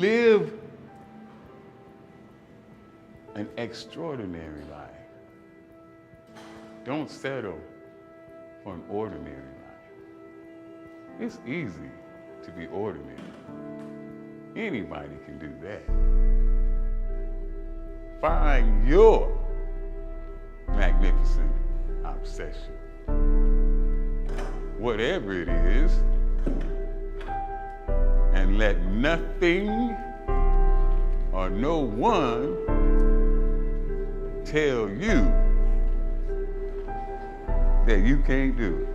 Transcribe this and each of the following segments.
live an extraordinary life. Don't settle for an ordinary life. It's easy to be ordinary. Anybody can do that. Find your magnificent obsession. Whatever it is, and let nothing or no one tell you that you can't do it.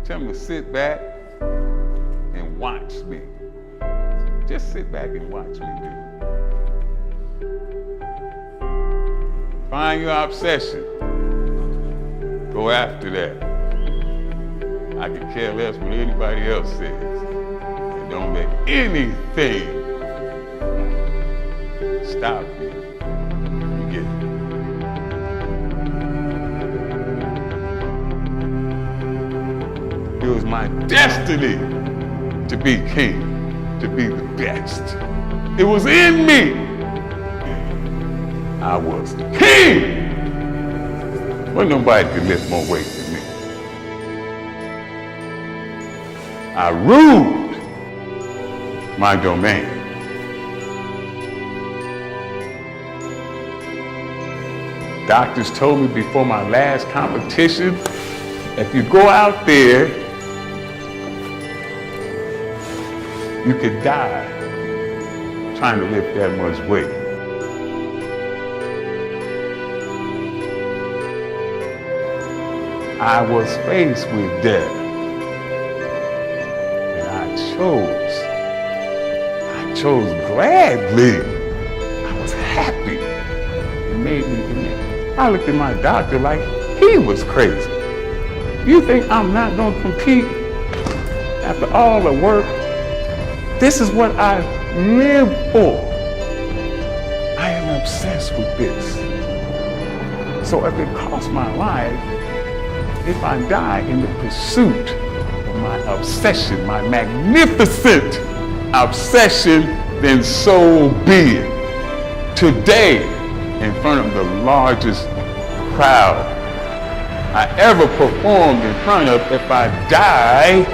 Tell them to sit back and watch me. Just sit back and watch me do it. Find your obsession. Go after that. I can care less what anybody else says. And don't let anything stop you. You get it. It was my destiny to be king, to be the best. It was in me. I was king. Well, nobody could lift more weight than me. I ruled my domain. Doctors told me before my last competition, if you go out there, you could die trying to lift that much weight. I was faced with death, and I chose gladly. I was happy. It made me, I looked at my doctor like he was crazy. You think I'm not gonna compete after all the work? This is what I live for. I am obsessed with this. So if it costs my life, if I die in the pursuit of my obsession, my magnificent obsession, then so be it. Today, in front of the largest crowd I ever performed in front of, if I die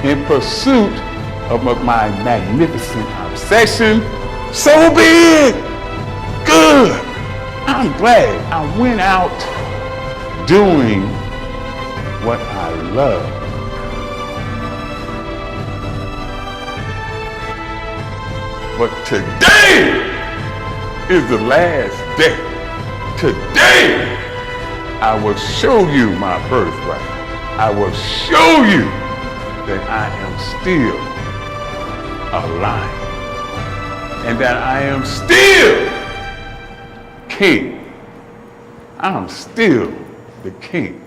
in pursuit of my magnificent obsession, so be it. Good. I'm glad I went out doing what I love. But today is the last day. Today, I will show you my birthright. I will show you that I am still alive and that I am still king. I'm still the king.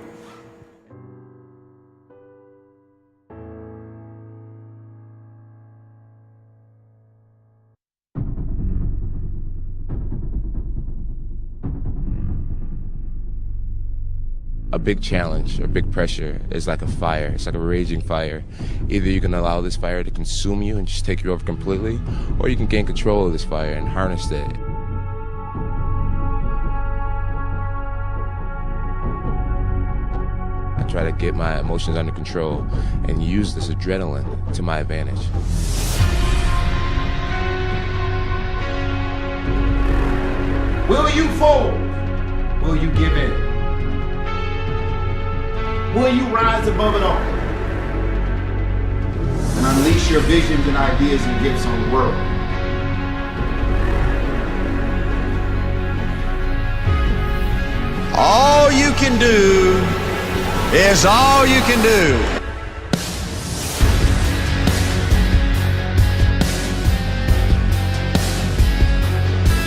A big challenge or big pressure is like a fire. It's like a raging fire. Either you can allow this fire to consume you and just take you over completely, or you can gain control of this fire and harness it. I try to get my emotions under control and use this adrenaline to my advantage. Will you fold? Will you give in? Will you rise above it all and unleash your visions and ideas and gifts on the world? All you can do is all you can do.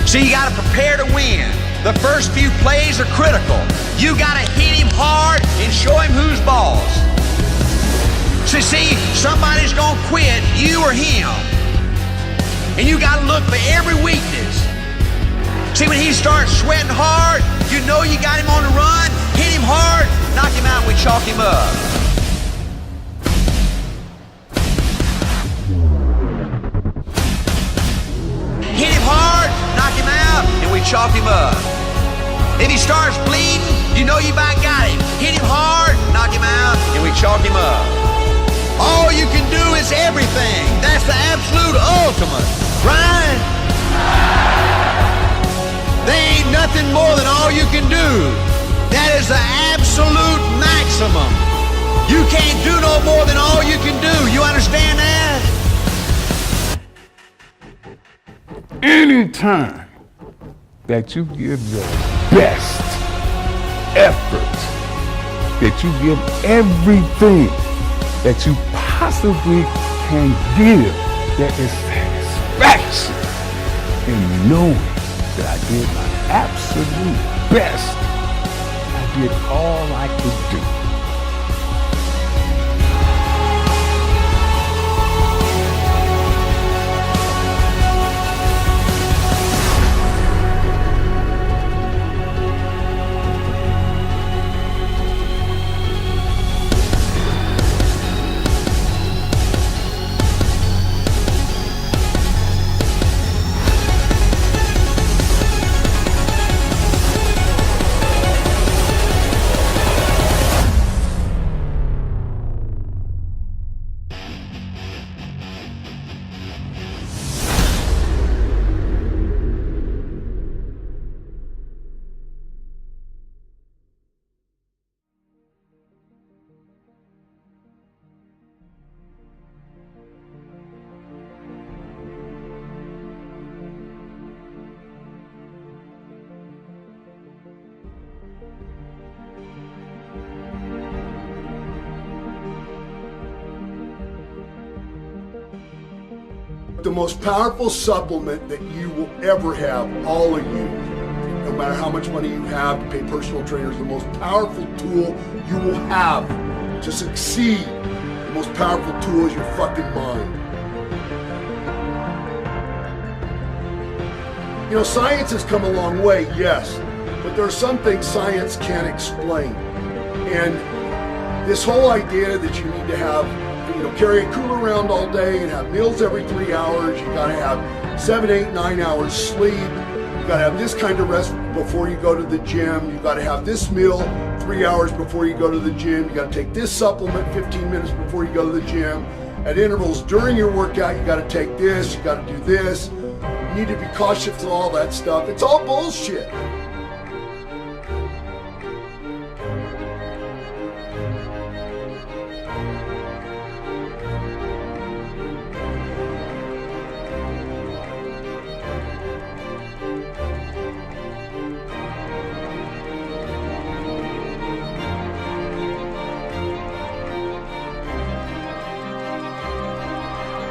So you gotta prepare to win. The first few plays are critical. You gotta hit him hard and show him who's boss. So see, somebody's gonna quit, you or him. And you gotta look for every weakness. See, when he starts sweating hard, you know you got him on the run, hit him hard, knock him out, we chalk him up. starts bleeding, you know you about got him. Hit him hard, knock him out, and we chalk him up. All you can do is everything. That's the absolute ultimate, right? There ain't nothing more than all you can do. That is the absolute maximum. You can't do no more than all you can do. You understand that? Anytime that you give your best effort, that you give everything that you possibly can give, there is satisfaction in knowing that I did my absolute best. I did all I could do. The most powerful supplement that you will ever have, all of you, no matter how much money you have to pay personal trainers, the most powerful tool you will have to succeed, the most powerful tool is your fucking mind. You know, science has come a long way, yes, but there are some things science can't explain. And this whole idea that you need to have, you know, carry a cooler around all day and have meals every 3 hours. You gotta have 7, 8, 9 hours sleep. You gotta have this kind of rest before you go to the gym. You gotta have this meal 3 hours before you go to the gym. You gotta take this supplement 15 minutes before you go to the gym. At intervals during your workout, you gotta take this, you gotta do this. You need to be cautious of all that stuff. It's all bullshit.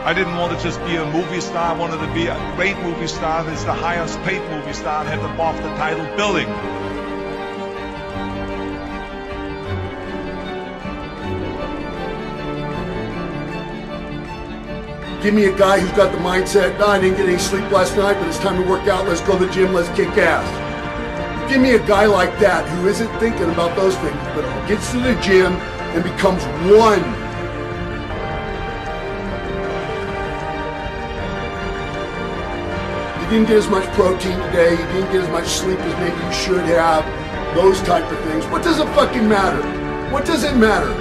I didn't want to just be a movie star. I wanted to be a great movie star. That's the highest paid movie star and have them off the title billing. Give me a guy who's got the mindset, I didn't get any sleep last night, but it's time to work out, let's go to the gym, let's kick ass. Give me a guy like that who isn't thinking about those things, but gets to the gym and becomes one. You didn't get as much protein today, you didn't get as much sleep as maybe you should have, those type of things. What does it fucking matter? What does it matter?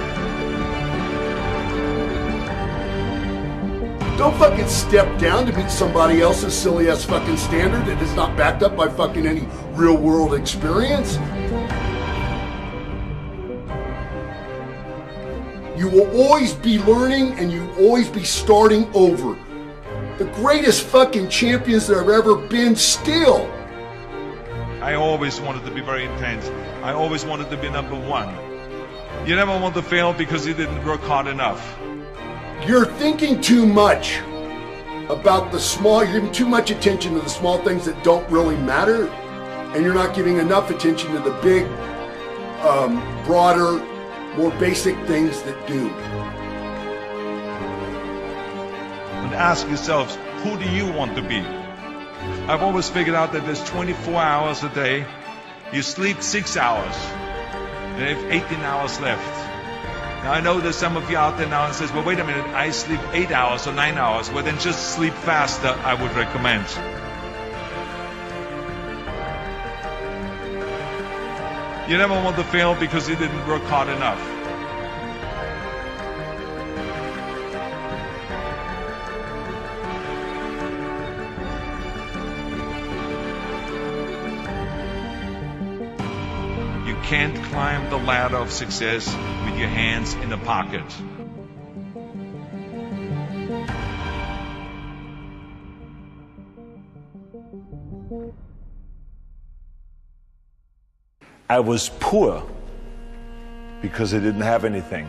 Don't fucking step down to meet somebody else's silly ass fucking standard that is not backed up by fucking any real world experience. You will always be learning and you will always be starting over. The greatest fucking champions there have ever been still. I always wanted to be very intense. I always wanted to be number one. You never want to fail because you didn't work hard enough. You're thinking too much about the small, you're giving too much attention to the small things that don't really matter, and you're not giving enough attention to the big, broader, more basic things that do. And ask yourselves, who do you want to be? I've always figured out that there's 24 hours a day. You sleep 6 hours. You have 18 hours left. Now I know there's some of you out there now and says, well, wait a minute, I sleep 8 hours or 9 hours. Well, then just sleep faster, I would recommend. You never want to fail because you didn't work hard enough. You can't climb the ladder of success with your hands in the pocket. I was poor because I didn't have anything.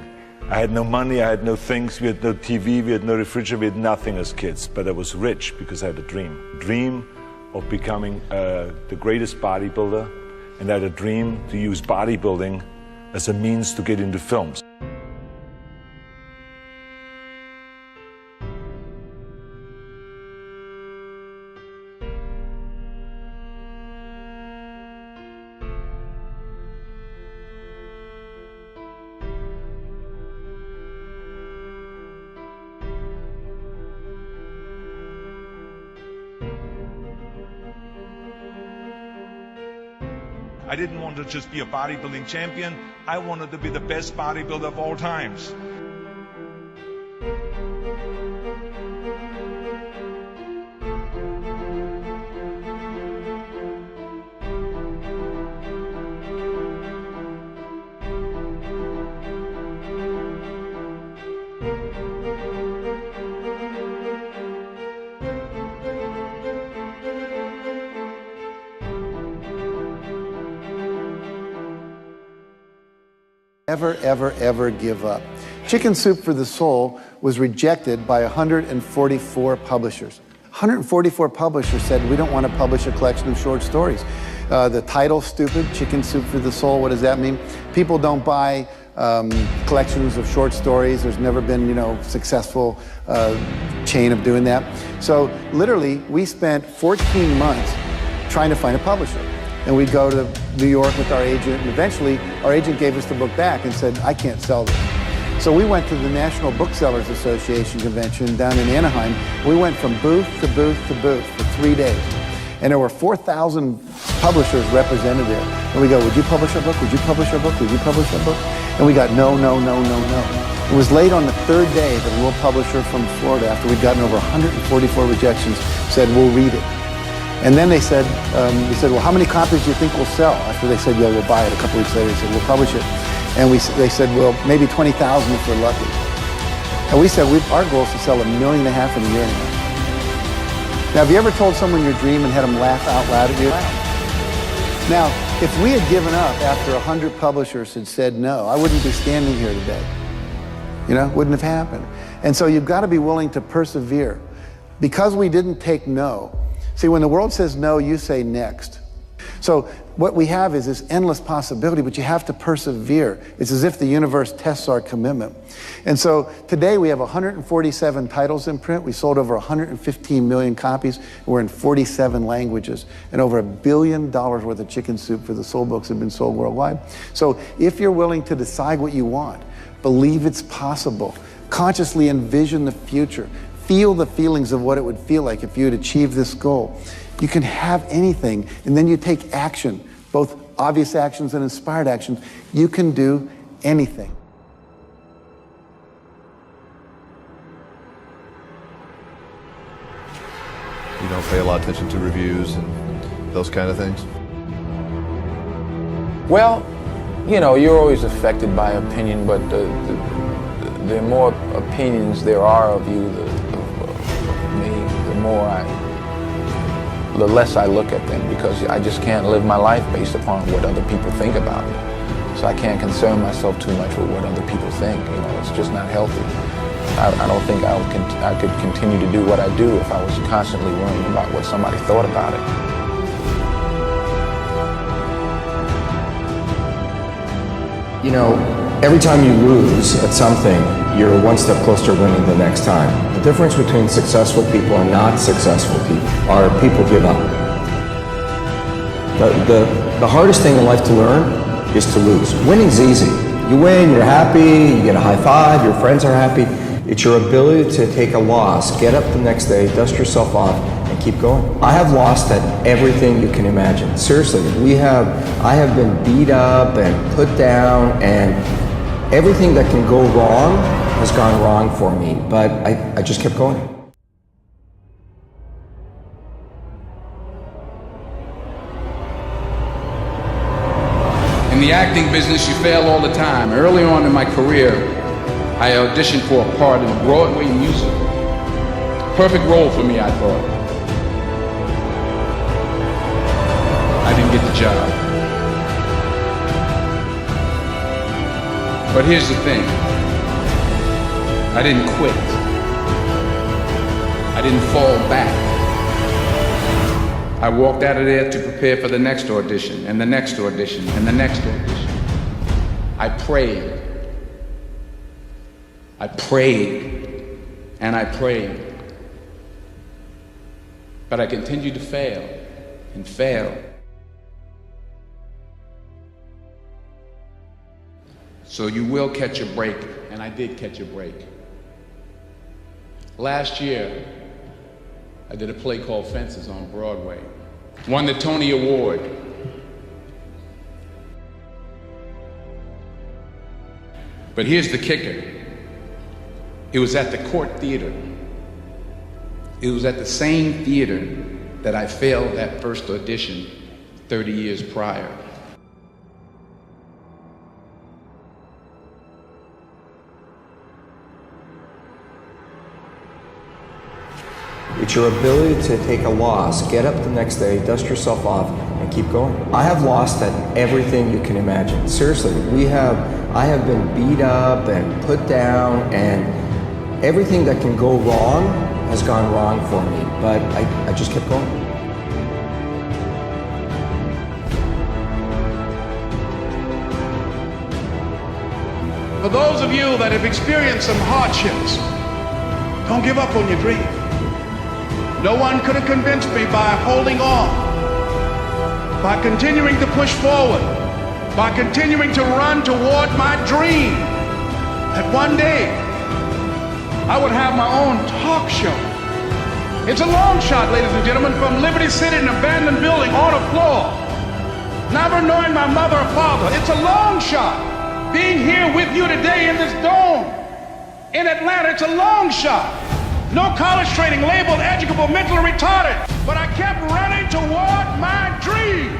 I had no money, I had no things, we had no TV, we had no refrigerator, we had nothing as kids. But I was rich because I had a dream of becoming the greatest bodybuilder, and I had a dream to use bodybuilding as a means to get into films. I didn't want to just be a bodybuilding champion. I wanted to be the best bodybuilder of all times. Never, ever, ever give up. Chicken Soup for the Soul was rejected by 144 publishers. 144 publishers said, we don't want to publish a collection of short stories. The title's stupid, Chicken Soup for the Soul, what does that mean? People don't buy collections of short stories. There's never been, successful chain of doing that. So literally, we spent 14 months trying to find a publisher. And we'd go to New York with our agent, and eventually our agent gave us the book back and said, I can't sell this. So we went to the National Booksellers Association convention down in Anaheim. We went from booth to booth to booth for 3 days. And there were 4,000 publishers represented there. And we go, would you publish our book? Would you publish our book? Would you publish our book? And we got no, no, no, no, no. It was late on the third day that a little publisher from Florida, after we'd gotten over 144 rejections, said, we'll read it. And then they said, well, how many copies do you think we'll sell? After they said, yeah, we'll buy it. A couple weeks later, they said, we'll publish it. And they said, well, maybe 20,000 if we're lucky. And we said, our goal is to sell 1.5 million in a year and a half. Now, have you ever told someone your dream and had them laugh out loud at you? Now, if we had given up after 100 publishers had said no, I wouldn't be standing here today. Wouldn't have happened. And so you've got to be willing to persevere. Because we didn't take no. See, when the world says no, you say next. So what we have is this endless possibility, but you have to persevere. It's as if the universe tests our commitment. And so today we have 147 titles in print. We sold over 115 million copies. We're in 47 languages. And over $1 billion worth of Chicken Soup for the Soul books have been sold worldwide. So if you're willing to decide what you want, believe it's possible, consciously envision the future, feel the feelings of what it would feel like if you had achieved this goal. You can have anything, and then you take action, both obvious actions and inspired actions. You can do anything. You don't pay a lot of attention to reviews and those kind of things? Well, you're always affected by opinion, but the more opinions there are of you, the less I look at them, because I just can't live my life based upon what other people think about me. So I can't concern myself too much with what other people think. It's just not healthy. I don't think I could continue to do what I do if I was constantly worrying about what somebody thought about it. Every time you lose at something, you're one step closer to winning the next time. The difference between successful people and not successful people are people give up. The hardest thing in life to learn is to lose. Winning's easy. You win, you're happy, you get a high five, your friends are happy. It's your ability to take a loss, get up the next day, dust yourself off, and keep going. I have lost at everything you can imagine. Seriously, I have been beat up and put down, and everything that can go wrong has gone wrong for me, but I just kept going. In the acting business, you fail all the time. Early on in my career, I auditioned for a part in a Broadway musical. Perfect role for me, I thought. I didn't get the job. But here's the thing. I didn't quit. I didn't fall back. I walked out of there to prepare for the next audition, and the next audition, and the next audition. I prayed. I prayed, and I prayed. But I continued to fail, and fail. So you will catch a break, and I did catch a break. Last year, I did a play called Fences on Broadway. Won the Tony Award. But here's the kicker. It was at the Court Theater. It was at the same theater that I failed that first audition 30 years prior. It's your ability to take a loss, get up the next day, dust yourself off, and keep going. I have lost at everything you can imagine. Seriously, I have been beat up and put down, and everything that can go wrong has gone wrong for me, but I just kept going. For those of you that have experienced some hardships, don't give up on your dream. No one could have convinced me by holding on, by continuing to push forward, by continuing to run toward my dream, that one day I would have my own talk show. It's a long shot, ladies and gentlemen, from Liberty City, an abandoned building on a floor, never knowing my mother or father. It's a long shot. Being here with you today in this dome in Atlanta, it's a long shot. No college training, labeled educable, mentally retarded, but I kept running toward my dream.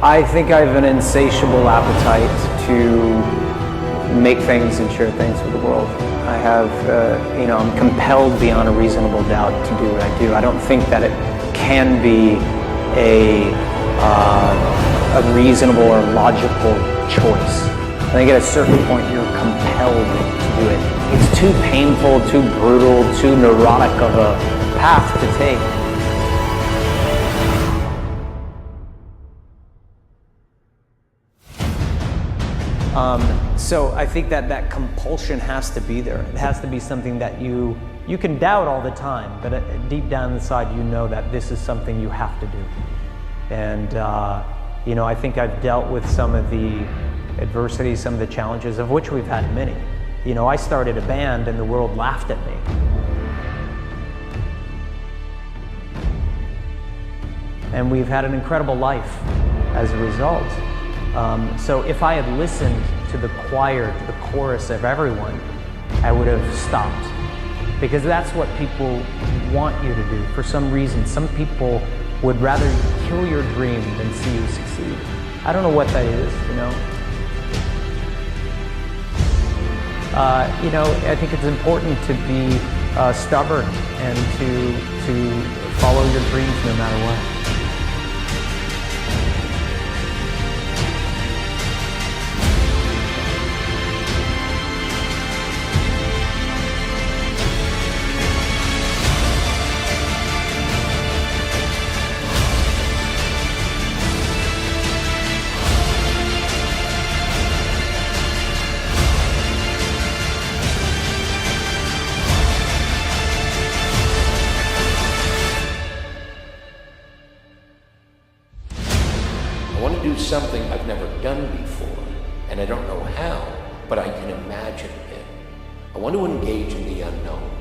I think I have an insatiable appetite to make things and share things with the world. I have, I'm compelled beyond a reasonable doubt to do what I do. I don't think that it can be a reasonable or logical choice. I think at a certain point you're compelled to do it. It's too painful, too brutal, too neurotic of a path to take. So I think that compulsion has to be there. It has to be something that you can doubt all the time, but deep down inside you know that this is something you have to do. And I think I've dealt with some of the adversities, some of the challenges, of which we've had many. I started a band and the world laughed at me. And we've had an incredible life as a result. So if I had listened to the choir, to the chorus of everyone, I would have stopped. Because that's what people want you to do for some reason. Some people would rather kill your dream than see you succeed. I don't know what that is, I think it's important to be stubborn and to follow your dreams no matter what. something I've never done before, and I don't know how, but I can imagine it. I want to engage in the unknown.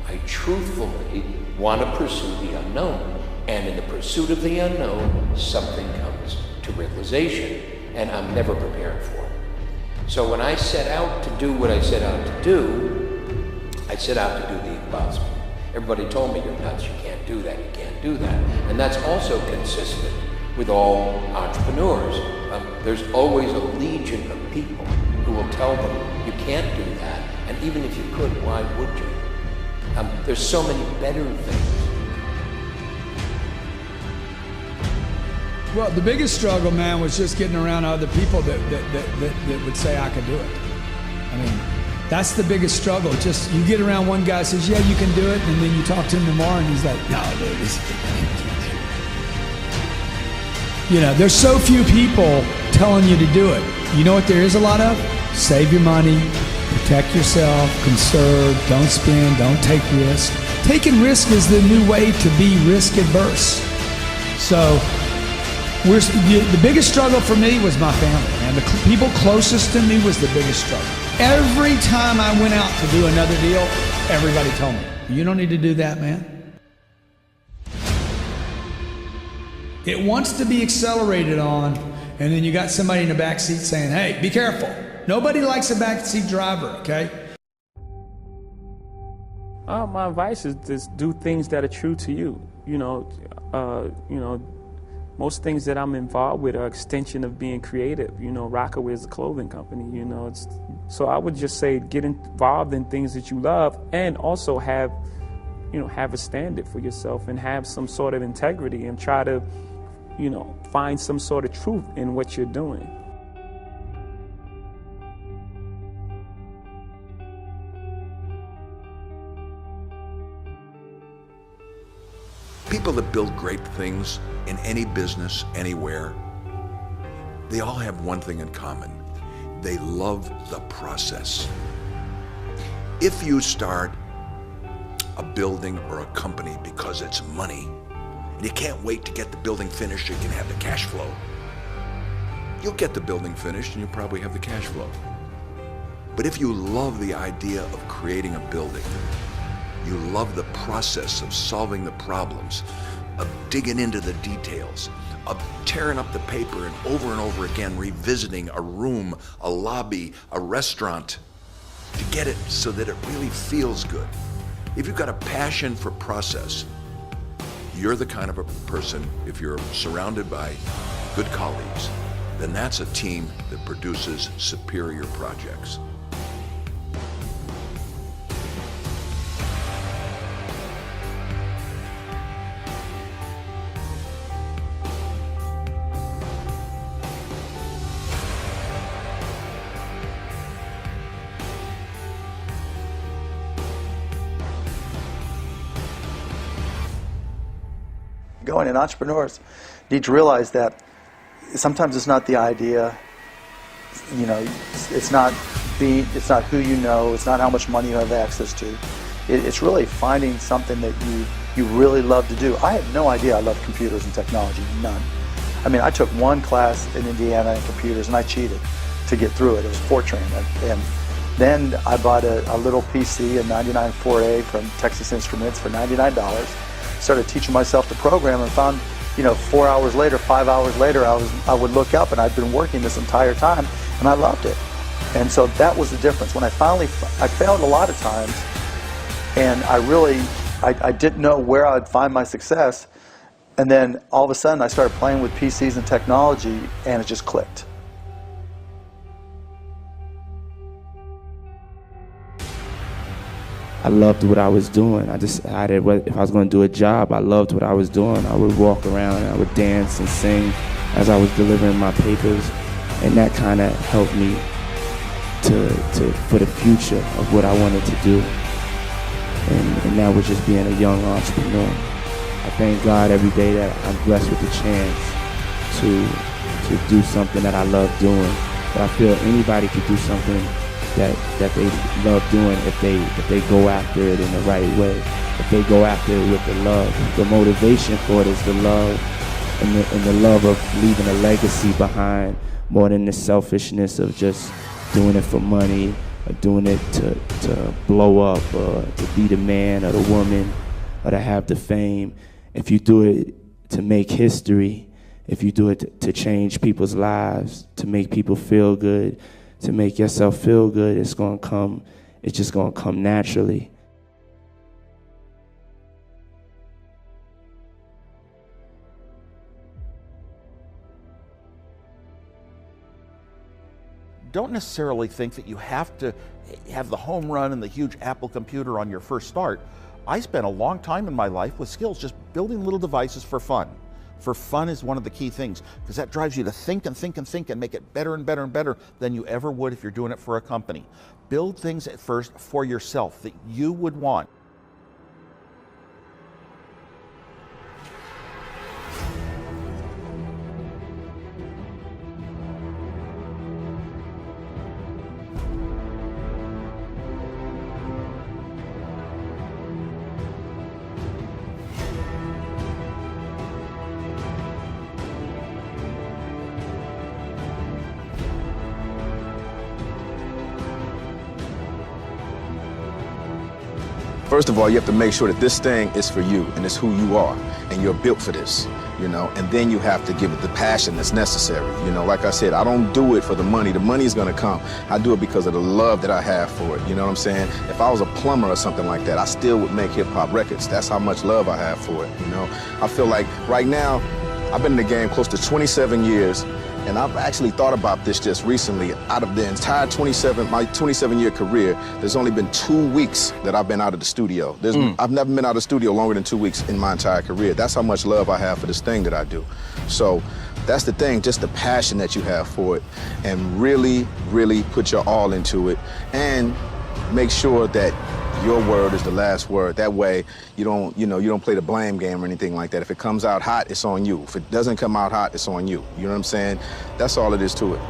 I truthfully want to pursue the unknown. And in the pursuit of the unknown, something comes to realization, and I'm never prepared for it. So when I set out to do what I set out to do, I set out to do the impossible. Everybody told me, you're nuts, you can't do that, you can't do that. And that's also consistent with all entrepreneurs. There's always a legion of people who will tell them, you can't do that, and even if you could, why would you? There's so many better things. Well, the biggest struggle, man, was just getting around other people that would say I could do it. I mean, that's the biggest struggle. Just you get around one guy who says, yeah, you can do it, and then you talk to him tomorrow, and he's like, no, dude, this is you know, there's so few people telling you to do it. You know what there is a lot of? Save your money, protect yourself, conserve, don't spend, don't take risks. Taking risk is the new way to be risk adverse. So the biggest struggle for me was my family, man. The people closest to me was the biggest struggle. Every time I went out to do another deal, everybody told me, you don't need to do that, man. It wants to be accelerated on, and then you got somebody in the back seat saying, hey, be careful. Nobody likes a backseat driver, okay? My advice is just do things that are true to you. You know, most things that I'm involved with are extension of being creative. You know, Rockaway is a clothing company. You know, so I would just say get involved in things that you love, and also have a standard for yourself and have some sort of integrity, and try to, find some sort of truth in what you're doing. People that build great things in any business, anywhere, they all have one thing in common. They love the process. If you start a building or a company because it's money, and you can't wait to get the building finished so you can have the cash flow, you'll get the building finished and you'll probably have the cash flow. But if you love the idea of creating a building, you love the process of solving the problems, of digging into the details, of tearing up the paper and over again revisiting a room, a lobby, a restaurant, to get it so that it really feels good. If you've got a passion for process, you're the kind of a person, if you're surrounded by good colleagues, then that's a team that produces superior projects. Going, and entrepreneurs need to realize that sometimes it's not the idea, it's not who you know, it's not how much money you have access to. It's really finding something that you really love to do. I had no idea I loved computers and technology, none. I mean, I took one class in Indiana in computers and I cheated to get through it. It was Fortran, and then I bought a little PC, a 99 4A from Texas Instruments for $99. Started teaching myself to program and found, 4 hours later, 5 hours later, I would look up and I'd been working this entire time and I loved it. And so that was the difference. When I failed a lot of times, and I didn't know where I'd find my success. And then all of a sudden I started playing with PCs and technology and it just clicked. I loved what I was doing. I decided if I was going to do a job, I loved what I was doing. I would walk around and I would dance and sing as I was delivering my papers, and that kind of helped me for the future of what I wanted to do. And that was just being a young entrepreneur. I thank God every day that I'm blessed with the chance to do something that I love doing. But I feel anybody could do something that they love doing if they go after it in the right way. If they go after it with the love. The motivation for it is the love and the love of leaving a legacy behind, more than the selfishness of just doing it for money or doing it to blow up or to be the man or the woman or to have the fame. If you do it to make history, if you do it to change people's lives, to make people feel good, to make yourself feel good, it's just gonna come naturally. Don't necessarily think that you have to have the home run and the huge Apple computer on your first start. I spent a long time in my life with skills just building little devices for fun. For fun is one of the key things, because that drives you to think and think and think and make it better and better and better than you ever would if you're doing it for a company. Build things at first for yourself that you would want. First of all, you have to make sure that this thing is for you and it's who you are and you're built for this, you know, and then you have to give it the passion that's necessary. You know, like I said, I don't do it for the money. The money is going to come. I do it because of the love that I have for it. You know what I'm saying? If I was a plumber or something like that, I still would make hip hop records. That's how much love I have for it. You know, I feel like right now, I've been in the game close to 27 years. And I've actually thought about this just recently. Out of the entire my 27-year career, there's only been 2 weeks that I've been out of the studio. I've never been out of the studio longer than 2 weeks in my entire career. That's how much love I have for this thing that I do. So that's the thing, just the passion that you have for it, and really, really put your all into it, and make sure that your word is the last word. That way, you don't play the blame game or anything like that. If it comes out hot, it's on you. If it doesn't come out hot, it's on you. You know what I'm saying? That's all it is to it.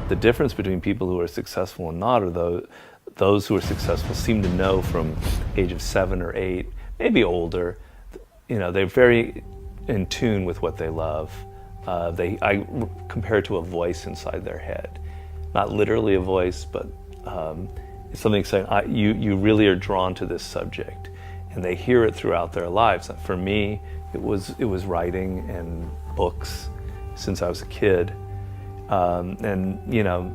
The difference between people who are successful and not are those who are successful seem to know from age of 7 or 8, maybe older, you know, they're very in tune with what they love. I compare it to a voice inside their head. Not literally a voice, but it's something saying, you really are drawn to this subject. And they hear it throughout their lives. For me, it was writing and books since I was a kid. And you know,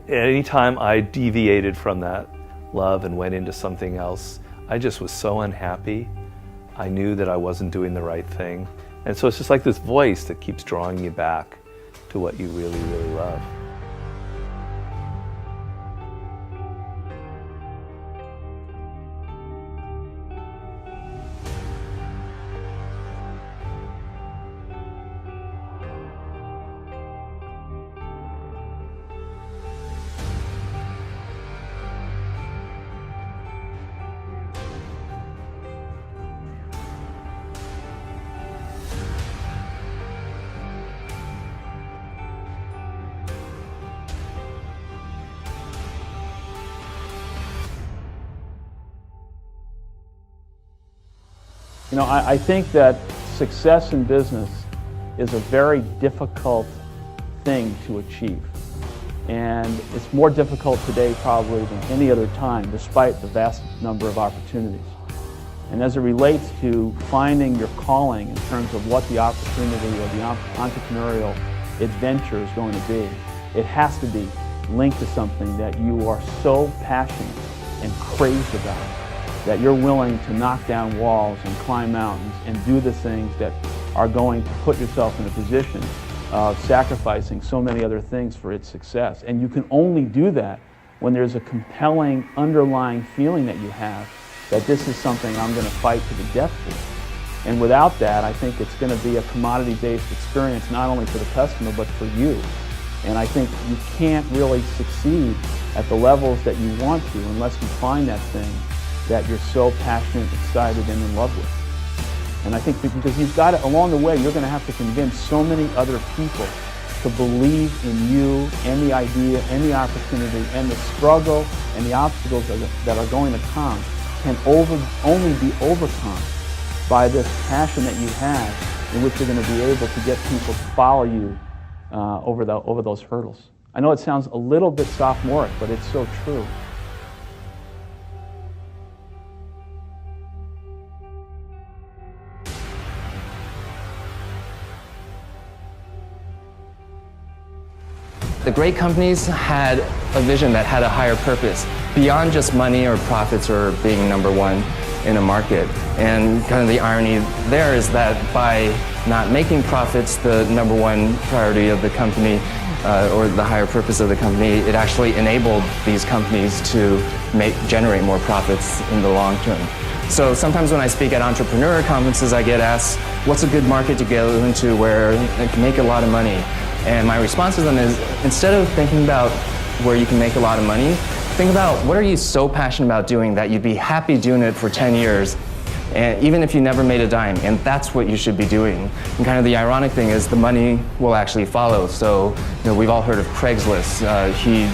anytime I deviated from that love and went into something else, I just was so unhappy. I knew that I wasn't doing the right thing. And so it's just like this voice that keeps drawing you back to what you really, really love. You know, I think that success in business is a very difficult thing to achieve. And it's more difficult today probably than any other time, despite the vast number of opportunities. And as it relates to finding your calling in terms of what the opportunity or the entrepreneurial adventure is going to be, it has to be linked to something that you are so passionate and crazed about, that you're willing to knock down walls and climb mountains and do the things that are going to put yourself in a position of sacrificing so many other things for its success. And you can only do that when there's a compelling underlying feeling that you have that this is something I'm going to fight to the death for. And without that, I think it's going to be a commodity-based experience, not only for the customer, but for you. And I think you can't really succeed at the levels that you want to unless you find that thing that you're so passionate, excited, and in love with. And I think that because you've got to, along the way, you're going to have to convince so many other people to believe in you and the idea and the opportunity, and the struggle and the obstacles that are going to come can only be overcome by this passion that you have, in which you're going to be able to get people to follow you over those hurdles. I know it sounds a little bit sophomoric, but it's so true. The great companies had a vision that had a higher purpose, beyond just money or profits or being number one in a market. And kind of the irony there is that by not making profits the number one priority of the company, or the higher purpose of the company, it actually enabled these companies to generate more profits in the long term. So sometimes when I speak at entrepreneur conferences, I get asked, what's a good market to go into where I can make a lot of money? And my response to them is, instead of thinking about where you can make a lot of money, think about what are you so passionate about doing that you'd be happy doing it for 10 years, and even if you never made a dime, and that's what you should be doing. And kind of the ironic thing is the money will actually follow. So, we've all heard of Craigslist. He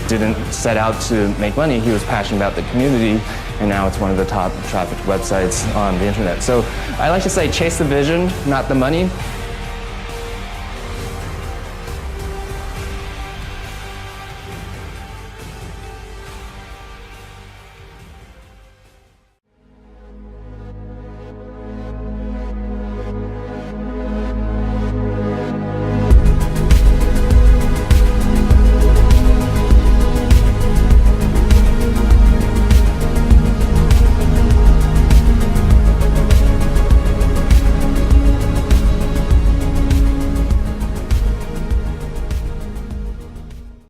didn't set out to make money, he was passionate about the community, and now it's one of the top trafficked websites on the internet. So I like to say, chase the vision, not the money.